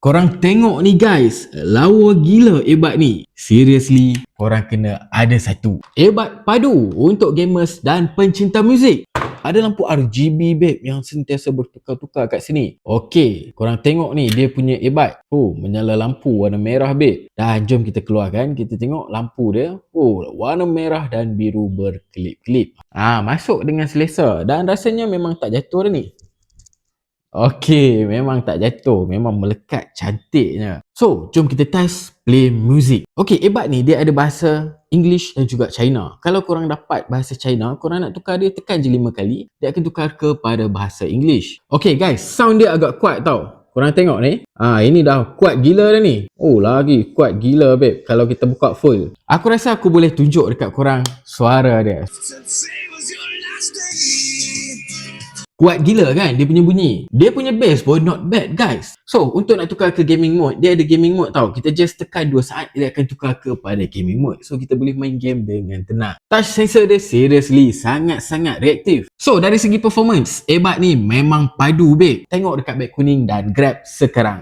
Korang tengok ni guys, lawa gila Ebat ni. Seriously, korang kena ada satu. Ebat padu untuk gamers dan pencinta muzik. Ada lampu RGB babe yang sentiasa bertukar-tukar kat sini. Okey, korang tengok ni dia punya ebat. Oh, menyala lampu warna merah babe. Dan jom kita keluarkan, kita tengok lampu dia. Oh, warna merah dan biru berkelip-kelip. Masuk dengan selesa dan rasanya memang tak jatuh dah ni. Okey, memang tak jatuh, memang melekat cantiknya. So, jom kita test play music. Okey, ebat ni dia ada bahasa English dan juga China. Kalau korang dapat bahasa China, korang nak tukar dia tekan je 5 kali, dia akan tukar kepada bahasa English. Okey guys, sound dia agak kuat tau. Korang tengok ni. Ini dah kuat gila dah ni. Oh, lagi kuat gila babe kalau kita buka full. Aku rasa aku boleh tunjuk dekat korang suara dia. Kuat gila kan dia punya bunyi. Dia punya bass pun not bad guys. So untuk nak tukar ke gaming mode, dia ada gaming mode tau. Kita just tekan 2 saat, dia akan tukar kepada gaming mode. So kita boleh main game dengan tenang. Touch sensor dia seriously sangat-sangat reaktif. So dari segi performance, ebat ni memang padu babe. Tengok dekat beg kuning dan grab sekarang.